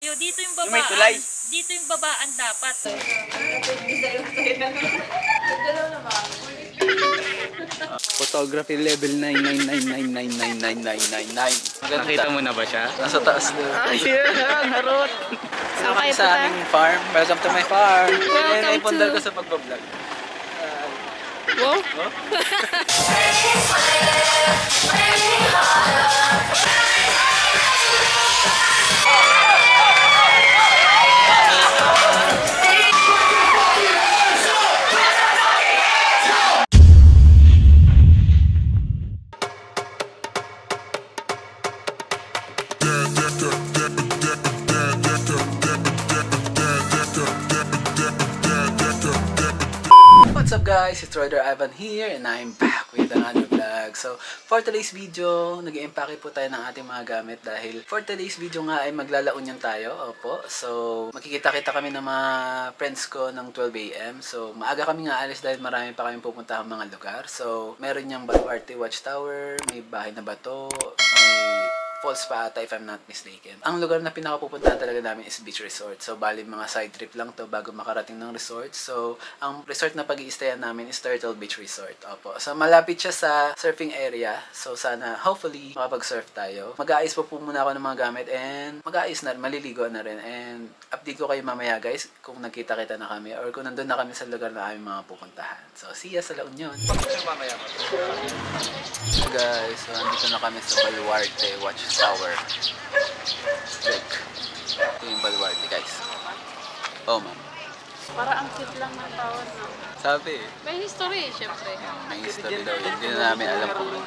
video, dito yung May babaan. tulay. Dito yung babaan dapat. Photography level 999999999. Nakita mo na ba siya? Nasa taas na. Ayan, harot! Saan kayo sa aming farm? Welcome to my farm. Welcome Ay, pundal to- ko sa pagbablog. Wow. What's up guys? It's Rider Ivan here and I'm back with another vlog. So, for today's video, nag-i-empake po tayo ng ating mga gamit dahil for today's video nga ay maglalaunyan tayo. Opo. So, makikita-kita kami ng mga friends ko ng 12 AM. So, maaga kami nga alis dahil marami pa kami pupuntahan mga lugar. So, meron niyang Baluarte Watchtower, may Bahay na Bato, may Falls pa ata if I'm not mistaken. Ang lugar na pinakapupuntahan talaga namin is beach resort. So, bali mga side trip lang to bago makarating ng resort. So, ang resort na pag-i-stayan namin is Turtle Beach Resort. Opo. So, malapit siya sa surfing area. So, sana, hopefully, makapag-surf tayo. Mag-aayos po muna ako ng mga gamit and mag-aayos na rin, maliligo na rin. And, update ko kayo mamaya guys kung nagkita-kita na kami or kung nandun na kami sa lugar na aming mga pupuntahan. So, see ya sa La Union. So, guys, so, nandito na kami sa Baluarte Watchtower. Check. Ito yung Baluarte, guys. Oh, ma'am. Para ang cute lang ng tawad na. Sabi eh. May history, syempre. May history daw yun. Hindi na namin alam kung ano.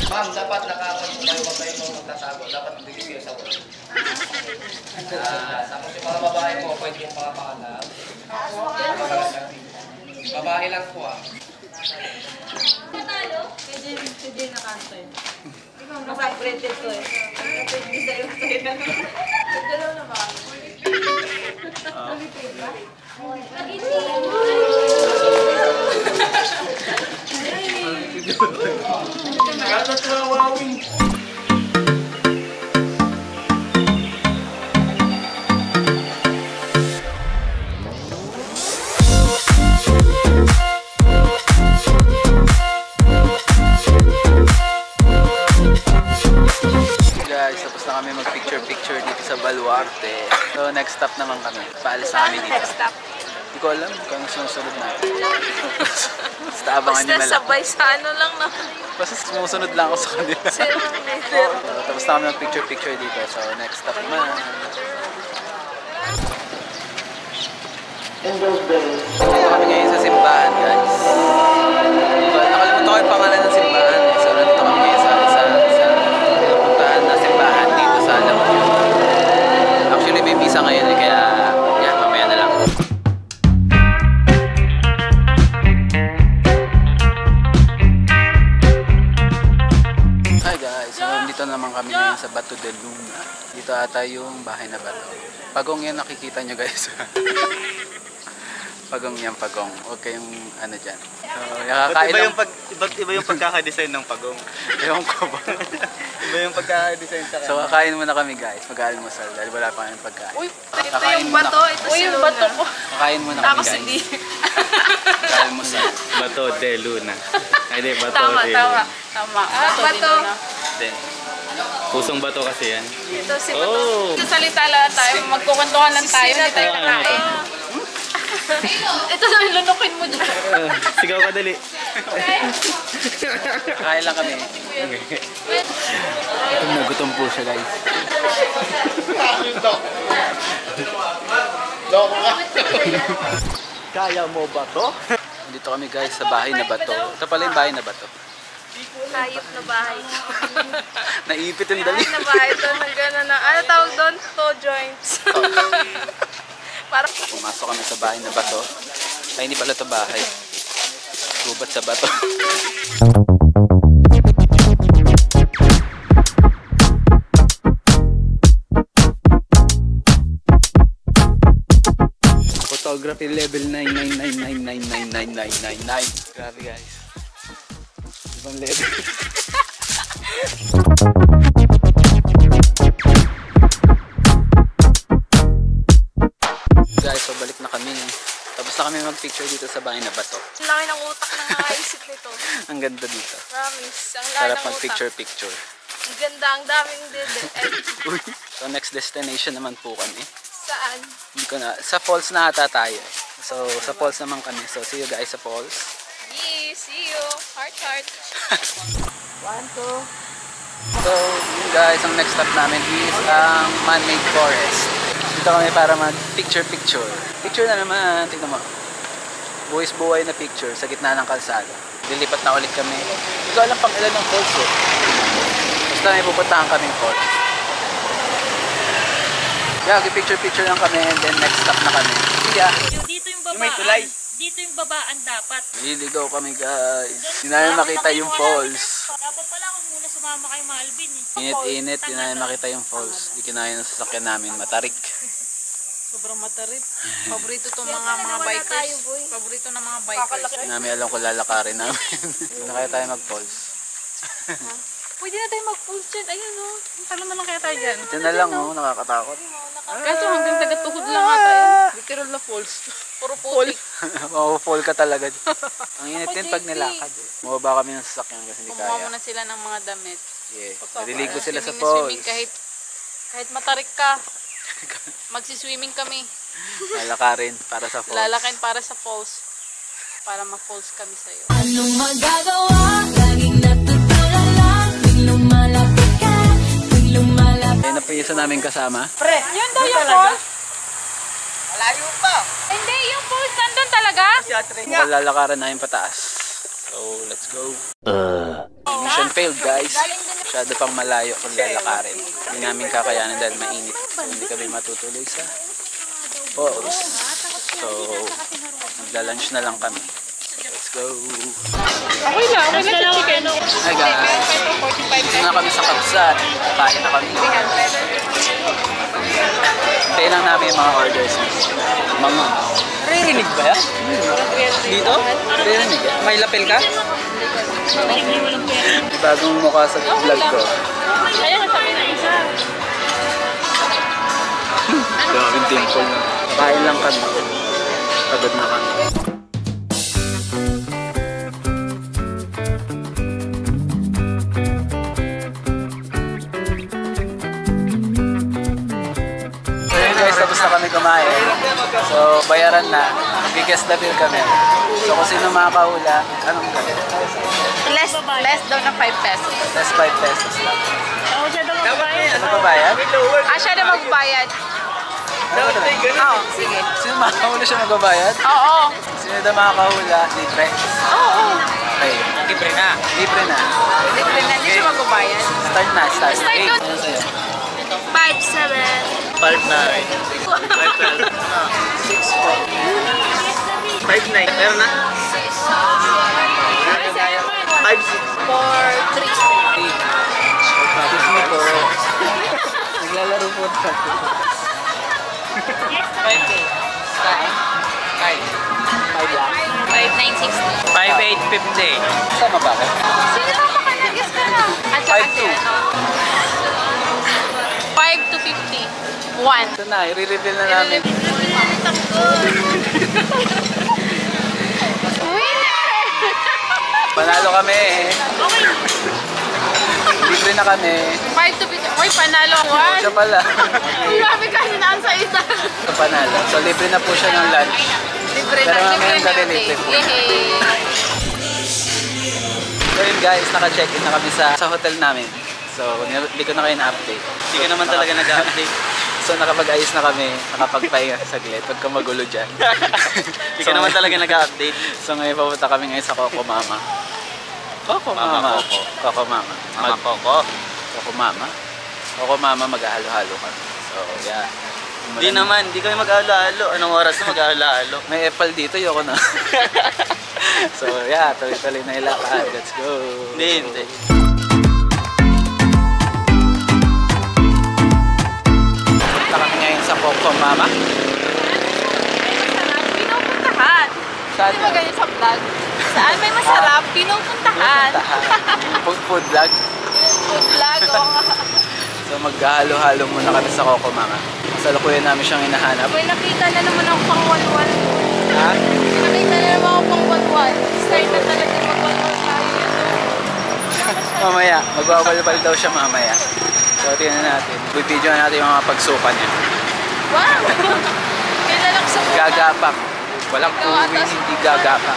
Ma'am, dapat nakakalimutan tayo, huwag kayo magtatago. Dapat bigay kayo sa word. Tapos yung mga babae po, pwede yung pangapangalan. Babae lang po ah. Pwede nakasay. Naka-printed ko eh. Pwede sa'yo sa'yo na. Dalaw na ba? Guys, tapos na kami mag-picture-picture dito sa Baluarte. So, next stop naman kami. Paalis na kami dito. Next stop. Hindi ko alam kung anong susunod natin. Basta abangan nyo na lang. sabay sa ano lang na. Basta sumusunod lang ako sa kanila. So, tapos na kami mag-picture-picture dito. So, next stop naman. Nandito kami ngayon sa simbahan, guys. So, nakalimutan ko yung pangalan ng simbahan. So, nandito kami ngayon sa pinupuntahan na simbahan dito sa La Union. Actually, may misa ngayon eh, kaya yan, mamaya na lang. Hi guys, so dito naman kami ngayon sa Bato de Luna. Dito ata yung Bahay na Bato. Pagong yan nakikita nyo guys. Pagong yan, pagong. Huwag kayong ano dyan. So, Ba't iba yung pagkakadesign ng pagong? Ewan ko ba? Iba yung pagkakadesign sa So kakain muna kami guys. Mag-almusal dahil wala pa kami pagkain. Uy, ito Kakain yung muna bato. kami. Ito yung bato ko. Kakain muna kami Tapos guys. hindi. Mag-almusal. Bato de Luna. Ay di, Bato Tama, de tama. Luna. Tama. Bato. Then, Pusong bato kasi yan. Ito si bato. Oh! Salita lang tayo. Magkukwentuhan lang tayo. Hindi tayo kakain. Ito na, lunukin mo dyan. Sigaw ka dali. kakain lang kami. Gutom na gutom po siya guys. Kaya mo ba to? Dito kami guys sa Bahay na Bato. Ito pala yung Bahay na Bato. Hayop na bahay. Naipit yung dali. Hayop na bahay. Ito na gano'n na. Ano tawag doon? Toe joints. Parang Pumasok kami sa Bahay na Bato. Ay, hindi pala ito bahay. Gubat sa bato. Photography level 99999999999. Grabe guys. Ibang level. Guys, so balik na kami. Tapos na kami mag-picture dito sa bahay na bato. Ang laki ng utak na nakaisip nito. Ang ganda dito. Promise. Ang laki Sarap ng utak. mag-picture-picture. Ang ganda. Ang daming dede. So next destination naman po kami. Saan? Hindi ko na, sa falls na ata tayo. So sa falls naman kami. So see you guys sa falls. Yeah, see you. Heart, heart. 1, 2. So yun guys, ang next stop namin is ang man-made forest. Dito kami para mag-picture-picture. Picture na naman, tingnan mo. Buwis-buhay na picture sa gitna ng kalsada. Lilipat na ulit kami. Hindi ko alam pang ilan ng falls eh. Basta may pupuntahan kaming falls. Yeah, picture-picture lang kami and then next stop na kami. Yeah. Dito yung babaan. may tulay. Dito yung babaan dapat. Liligaw kami guys. Hindi namin makita yung falls. Dapat pala kung muna sumama kay Malvin eh. Init-init, hindi namin makita yung falls. Hindi kinaya ng sasakyan namin, matarik. Sobrang matarit. Paborito tong mga bikers. Paborito ng mga bikers. Hindi namin alam kung lalakarin namin. Hindi na kaya tayo mag-falls. Pwede na tayo mag-falls dyan. Ayun o. Talo na lang kaya tayo dyan. Ito na lang oh, nakakatakot. Kaso hanggang taga-tuhod lang ata yun. Literal na falls. Puro putik. Mao-fall ka talaga. Ang init din pag nilakad eh. Mababa kami ng sasakyan kasi hindi Kumuha kaya. muna sila ng mga damit. Yeah. Naliligo sila sa Swimming, falls. kahit matarik ka. Magsiswimming kami. Lalakarin para sa falls. Lalakin para sa falls. Para ma-falls kami sa'yo. Anong magagawa? Laging natutulala. Tuwing lumalapit ka, tuwing lumalapit. Ayun na po yung isa namin kasama. Yun daw yung falls? Malayo pa. Hindi, yung falls nandun talaga? Lalakaran namin pataas. So, let's go. Mission failed guys. Masyado pang malayo kung lalakarin. Hindi namin kakayanan dahil mainit. So, hindi kami matutuloy sa falls. So, magla-lunch na lang kami. Let's go. Okay lang sa chicken. Hi guys. Dito na kami sa Kapsat. Kain na kami. Tayo lang namin yung mga orders. Mga. Ririnig ba yan? Dito? Ririnig yan? May lapel ka? May bagong mukha sa vlog ko. Kaya nasabi na isa. Daming dimple na. Kain lang kami. Pagod na kami. So yun guys, tapos na kami kumain. So bayaran na. Biggest na bill kami. So kung sino makakahula, anong kami? Less daw na 5 pesos. That's 5 pesos lang. Ako siya daw magbabayad. Ano ba bayad? Siya na magbayad. Oo, sige. Sino makakahula siya magbabayad? Oo. Sino daw makakahula? Libre. Oo. Okay. Libre na. Libre na. Libre na, hindi siya magbayad. Start na. Start. Start Eight. na. Ano sa'yo? 5-7. 5-9. 5-12. 5-9. Meron na? 5-6. 4-3. Excuse me po. Naglalaro po tayo. 5 lang. 5-9-60. 5-8-50. Sama ba ako? Sino na makanagas ka na? At saka 5-2. si ano? 5 to 50. 1. Ito na, i-reveal na namin. Panalo kami. Libre na kami. 5 to 50. Uy, panalo ako. Siya pala. Grabe kasi naan sa isa. Ito panalo. So libre na po siya ng lunch. Libre Pero na. mamayang gabi Libre libre po. Yehey. So yun guys, naka-check-in na kami sa hotel namin. So hindi ko na kayo na-update. Hindi ka naman talaga nag-update. So nakapag-ayos na kami, nakapagpahinga saglit. Huwag ka magulo dyan. Hindi ka naman talaga nag-update. So ngayon pupunta kami ngayon sa Coco Mama. Coco Mama. Mama Coco. Coco Mama. Mama Coco. Coco Mama. Coco Mama maghahalo-halo kami. So yeah. Hindi naman, hindi kami mag-ahalo-halo. Anong oras na mag-ahalo-halo? May apple dito, yoko na. So yeah, tuloy-tuloy na ilakad. Let's go. Hindi. Punta kami ngayon sa Coco Mama. Saan? Di ba ganyan sa vlog? Saan may masarap? Pinupuntahan. Food vlog. Food vlog, oo. So maghahalo-halo muna kami sa Coco Mama. Masalukuyan namin siyang hinahanap. May nakita na naman ako pang walwal. Ha? Nakita na naman ako pang walwal. Start na talaga mag-walwal tayo. Mamaya, magbabal-bal daw siya mamaya. So tingnan natin. Video natin yung mga pagsuka niya. Wow! Kaya na lang sa mukha. Gagapak. Walang uwi, hindi gagapak.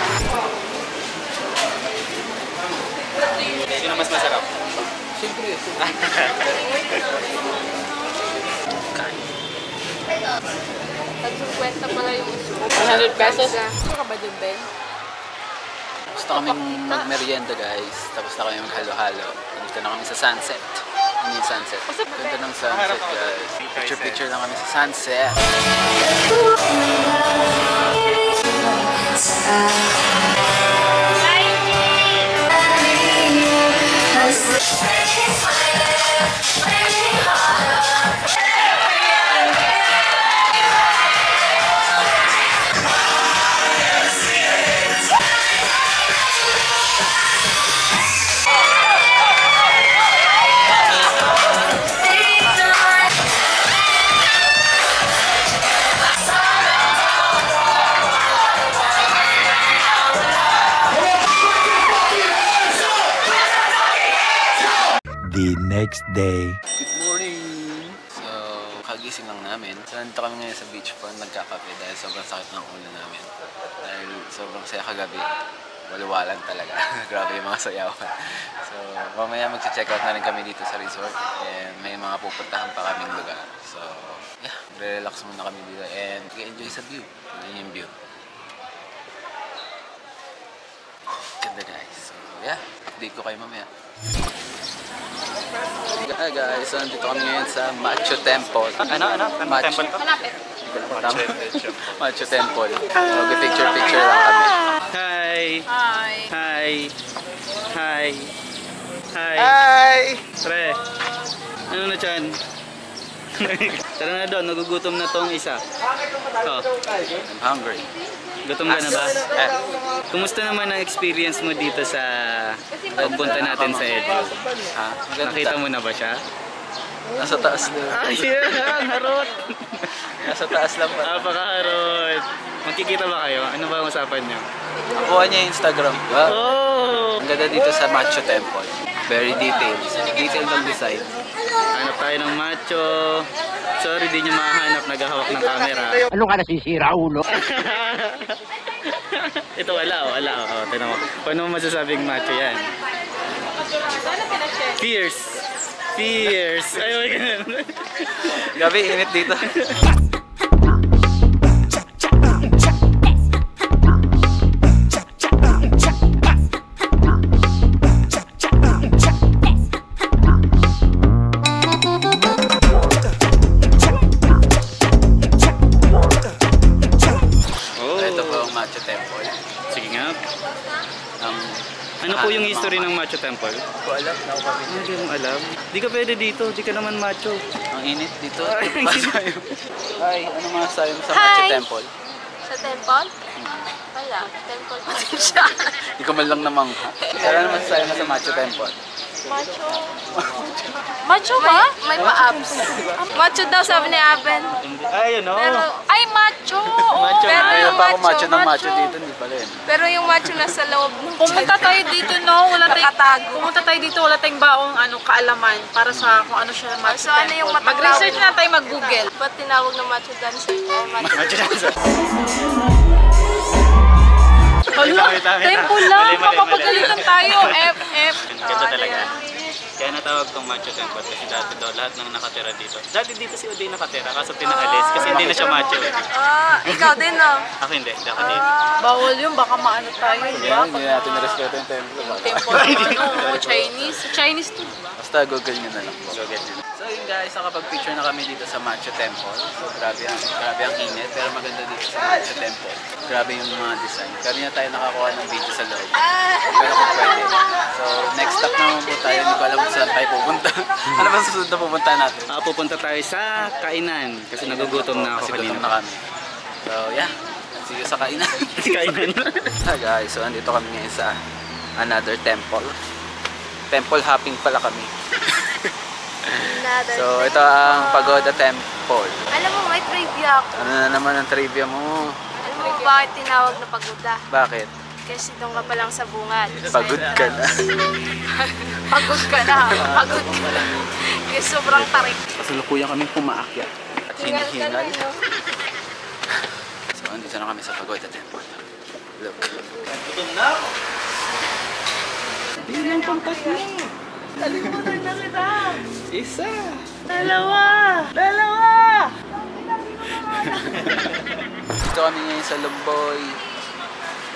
Sino mas masarap? Siyempre. Tag-50 pala yung 100 pesos. Ano ka ba dyan, Ben? Gusto kaming magmerienda guys. Tapos na kami maghalo-halo. Dito na kami sa sunset. Ano yung sunset? Ganda ng sunset guys. Picture-picture lang kami sa sunset. The next day. Good morning! So, kagising lang namin. So, nandito kami ngayon sa beach front, nagkakape dahil sobrang sakit ng ulo namin. Dahil sobrang saya kagabi. Waliwalan talaga. Grabe yung mga sayawan. So, mamaya mag-check out na rin kami dito sa resort. And may mga pupuntahan pa kaming lugar. So, yeah, relax muna kami dito and enjoy sa view. Yan yung view. Ganda guys. So, yeah, update ko kayo mamaya. Hi guys, so nandito kami ngayon sa Machu Temple. Ano? Machu Temple to? Malapit. Machu Temple. Okay, picture lang kami. Hi! Hi. Hi! Hi! Hi! Hi! Pre! Ano na dyan? Tara na doon, nagugutom na tong isa. Oh, I'm hungry. gutom ka na ba? Kumusta naman ang experience mo dito sa pagpunta natin sa Edu? Ha? Nakita mo na ba siya? Nasa taas na. Ay, yan! Harot! Nasa taas lang pa. Napaka-harot! Magkikita ba kayo? Ano ba ang usapan niyo? Nakuha niya yung Instagram. Wow. Oh! Ang ganda dito sa Machu Temple. Very detailed. Detailed ang design. Hanap tayo ng macho. Sorry, di nyo mahanap. Naghahawak ng camera. Ano ka nasisira, ulo? Ito wala oh. Tignan mo. Paano mo masasabing macho yan? Fierce. Ayaw, ganun. Gabi, init dito. Ito po ang Machu Temple. Sige nga. Ang Ano po yung history ng Machu Temple? Hindi ko alam. Hindi mo alam. Di ka pwede dito. Di ka naman macho. Ang init dito. Masayo. Hi, ano masasabi mo sa Hi. Machu Temple? Sa temple? Wala. Temple pa din siya. Hindi ko man lang namangha. Ano naman masasabi mo sa Machu Temple? Macho. Macho ba? May pa-abs. Macho daw sabi ni Aben. Ay, ano? Pero, ay macho! Macho. Pero Ayaw yung pa ako macho ng macho macho. dito. Hindi pala yun. Pero yung macho nasa loob ng Pumunta tayo dito, no? Pumunta tayo dito, wala tayong baong kaalaman para sa kung ano siya Machu So, ano Temple. yung matatawag? Mag-research na tayo, mag-google. Ba't tinawag na macho dancer? Macho. Macho dancer. Hala, temple lang. Mali. Papapagalitan tayo. F. Ganda talaga. Kaya natawag tong Machu Temple kasi dati daw lahat ng nakatira dito. Dati dito si Uday nakatira kaso pinaalis kasi hindi na siya macho. Ikaw din, no? Ako hindi ako dito. Bawal yun, baka maano tayo, di ba? Hindi natin na-respeto yung temple. Temple, Chinese. Chinese to, di ba? Basta Google nyo na lang. Google. So yun guys, nakapag-picture na kami dito sa Machu Temple. So grabe ang init, pero maganda dito sa Machu Temple. Grabe yung mga design. Pero na tayo nakakuha ng video sa loob. Pero kung pwede. So next stop naman po tayo, hindi ko alam kung saan tayo pupunta. Ano ba susunod na pupunta natin? Pupunta tayo sa kainan kasi nagugutom na ako Kasi kanina. gutom na kami. So yeah, let's See you sa kainan. Kainan. Guys, so andito kami ngayon sa another temple. Temple hopping pala kami. So ito ang Pagoda Temple. Alam mo, may trivia ako. Ano na naman ang trivia mo? Alam mo bakit tinawag na pagoda? Bakit? Kasi doon ka pa lang sa bungad. Pagod ka na. Pagod ka na. Pagod ka na. Kasi sobrang tarik. Kasalukuyan kami pumaakyat at hinihingal. So andito na kami sa Pagoda Temple. Look. Gutom na ako. Bilang pang tatlo. Nalimutan na kita. Isa. Dalawa. Dito kami ngayon sa Lumboy.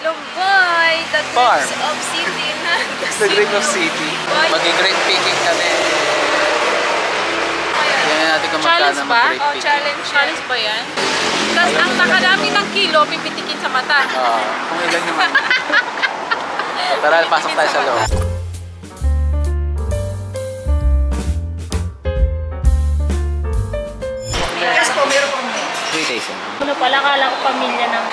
Lumboy, the Farm. dreams of city na. The Dream of City. Mag-great picking kami. Tingnan natin kung Challenge magkano ba? mag-great Oh, picking. Challenge ba yan? Tapos ang nakadami ng kilo, pipitikin sa mata. Kung ilan naman. Tara, pasok tayo sa loob. Yes po, meron po. 3 days yun. Ano pala, kala ko pamilya ng...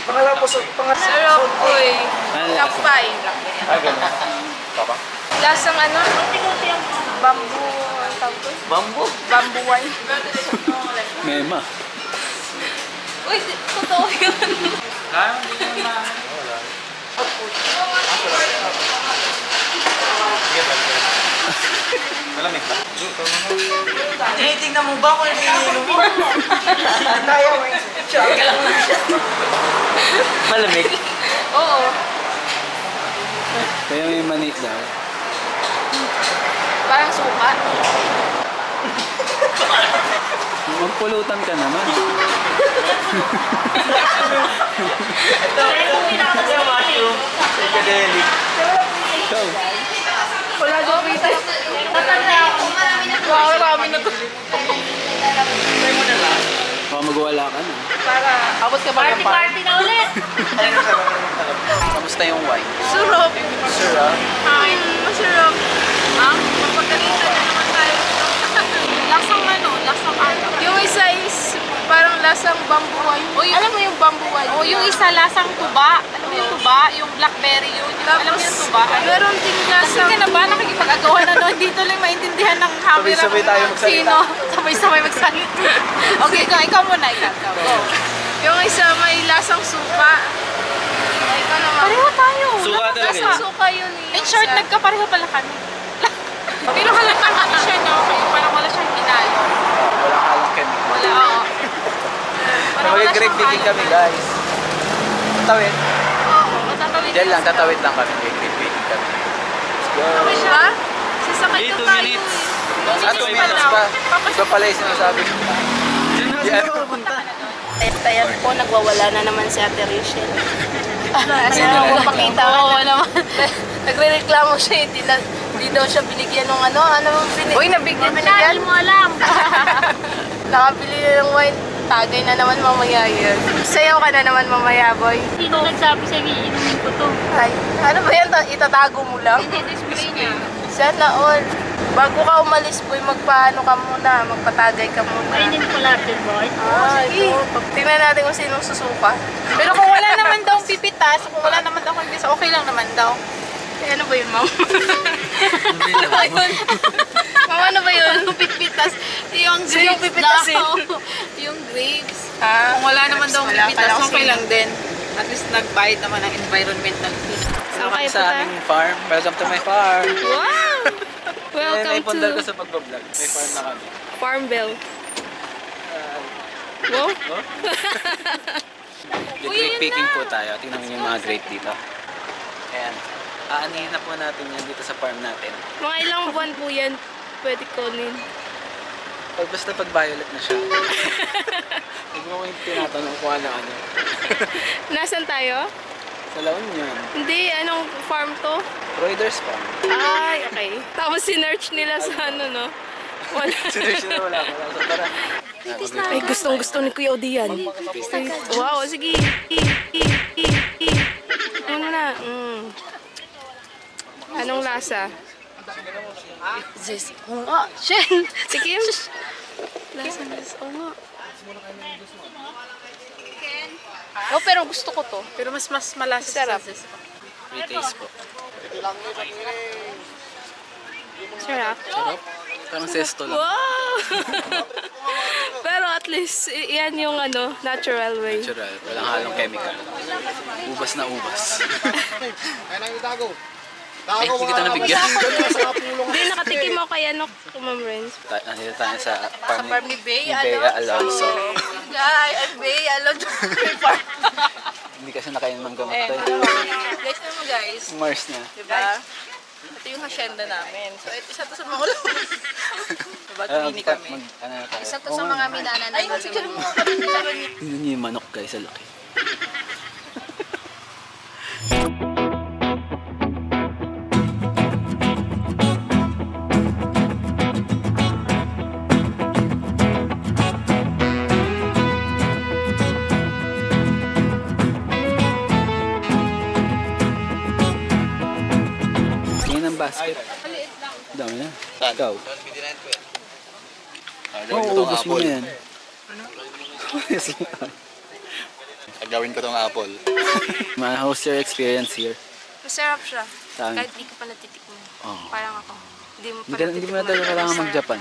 Pangalawa po, Sarap po eh. Kapay. Ganun. Papa? Lasang ano? Bambu. Ang tawag ko? Bambo. Bambuan. Mema. Uy, totoo yun. Malamig ba? Tinitingnan mo ba kung ano yung mo? Tayo, may shock ka lang. Malamig. Oo. Kaya may manik daw. Parang suka. Magpulutan ka naman. Ito, mushroom. Psychedelic. Go. Wala daw pita. Marami na to. Baka magwala ka na. Para, abot ka ba ng Party na ulit! Kamusta yung wine? Surop. Sarap. Masarap. Mapagalitan na naman tayo. Lasang ano? Lasang ano? Yung isa is parang lasang bambuan. Alam mo yung bambuan? O yung isa lasang tuba. Alam mo yung tuba? Yung blackberry yun. Alam mo yung tuba? Meron ding Kasi lasang... ka na ba nakikipag-agawan na doon? Dito lang maintindihan ng camera. Sabay-sabay tayo magsalita. Sino? Sabay-sabay magsalita. Okay, ikaw muna. Ikaw. Go. Yung isa may lasang supa. Ikaw naman. Pareho tayo. Suka talaga Lasang yun. suka yun eh. In short, nagkapareho pala kami. Pero halatang ano siya, no? Kaya parang wala siyang ginalo. Wala ka lang chemical. Wala, oo. Parang wala Mag-great siyang picking halo. kami guys. Tatawid. Oo, matatawid Diyan din lang, sila. tatawid lang kami. Mag-great picking kami. Let's go. Diba? Sasakay Hey, na 2 tayo minutes. eh. 2 minutes pa. Iba pala yung sinasabi ko. Yan. Ayan po, nagwawala na naman si Ate Rachel. Kasi magpakita ka naman. Nagre-reklamo siya, hindi daw siya binigyan ng ano binigyan. Uy, binigyan? Hindi mo alam! Nakabili na ng wine. Tagay na naman mamaya yun. Sayaw ka na naman mamaya, boy. Sino nagsabi sa'yo, iinumin ko to? Ay, ano ba yan? Itatago mo lang? Hindi, display niya. Sana all. Bago ka umalis, boy, magpaano ka muna, magpatagay ka muna. Kainin ko lahat din, boy. Sige. Tingnan natin kung sinong susuka. Pero kung wala naman daw pipitas, kung wala naman daw pipitas, okay lang naman daw. Eh, ano ba yun, ma'am? Ano ba yun? Ma'am, ano ba yun? Pipitas, yung grapes Yung pipitasin. daw. Yung grapes. Ah, Kung wala naman daw wala pipitas, pala okay kasi. lang din. At least nagbayad naman ng environmental fee. Welcome Okay, sa punta. aming farm. Welcome to my farm. Wow! Welcome Naipundal ko to sa pagbablog. May farm na kami. Farmville. Wow! Grape picking po tayo. Tingnan mo yung mga grape dito. And aanihin na po natin yan dito sa farm natin. Mga ilang buwan po yan pwede kunin. Basta pag violet na siya. Huwag mo yung tinatanong kung ano-ano. Nasaan tayo? Sa La Union. Hindi, anong farm to? Roiders Farm. Ay, okay. Tapos sinerch nila sa ano, no? Wala. Sinerch na wala. So tara. Ay, gustong-gusto ni Kuya Odi yan. Wow, sige. Ano na? Anong lasa? Zes. Oo nga. Shen. Sige. Lasa ng zes. Oo nga. Oh, pero gusto ko to. Pero mas malasa Sarap. sa zest. Free taste po. Sarap. Sarap. Parang sesto lang. Wow! Pero at least, yan yung ano, natural way. Natural. Walang halong chemical. Ubas na ubas. Ay, hindi kita nabigyan. Hindi, nakatikim mo kaya no, Ma'am Renz. Nandito tayo sa Farm farm ni Bea Bea Alonso. Guys, I'm Bea Alonso. Hindi kasi nakainom ng gamot Eh, tayo. guys naman guys. Mars na. Diba? Ito yung hacienda namin. So, ito isa to sa mga ulo. Diba, twinny kami. Ano na tayo? Isa to sa mga minana na. Ay, sige mo mga kapatid. Tingnan niyo yung manok guys, sa laki. Tingnan ang basket. Dami na. Ikaw. Oo, ubos mo na yan. Gawin ko tong apple. Man, how's your experience here? Masarap siya. Saan? Kahit di ko pa natitikman. Oh. Parang ako. Hindi mo pa Hindi mo na talaga kailangan mag-Japan.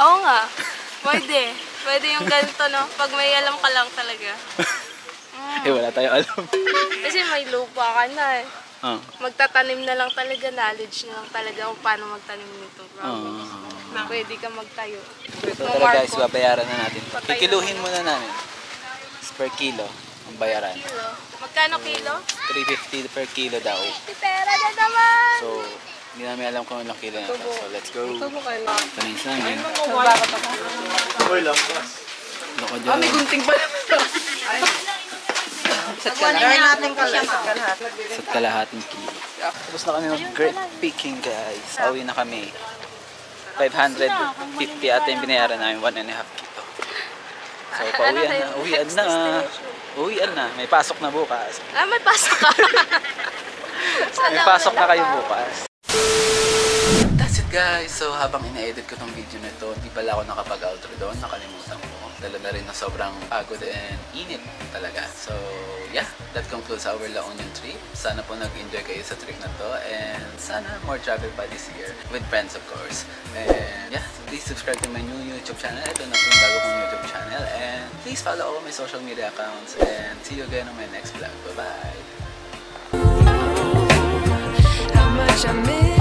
Oo nga. Pwede. Pwede yung ganito, no? Pag may alam ka lang talaga. Eh, wala tayo alam. Kasi may lupa ka na eh. Oh. Magtatanim na lang talaga, knowledge na lang talaga kung paano magtanim nito. Promise. Oh. Pwede ka magtayo. Ito talaga guys, babayaran na natin. Kikiluhin muna namin. Per kilo ang bayaran. Kilo. Magkano kilo? 350 per kilo daw. Pera na naman! So, hindi namin alam kung ilang kilo na ito. So, let's go. Tanins namin. Loko dyan. May gunting pa. Isa't kalahating kilo. Tapos na kami mag-grape picking guys. Pauwi na kami. 550 ata yung binayaran namin. 1.5 kilo. So, pauwian na. Uwian na. May pasok na bukas. Ah, may pasok ka. May pasok na kayo bukas. That's it guys. So, habang ina-edit ko tong video na ito, hindi pala ako nakapag-outro doon. Nakalimutan ko. Dala na rin na sobrang pagod and init talaga. So, yeah. That concludes our La Union trip. Sana po nag-enjoy kayo sa trip na to. And sana more travel pa this year. With friends, of course. And yeah. So please subscribe to my new YouTube channel. Ito na po yung bago kong YouTube channel. And please follow all my social media accounts. And see you again on my next vlog. Bye-bye! How much I miss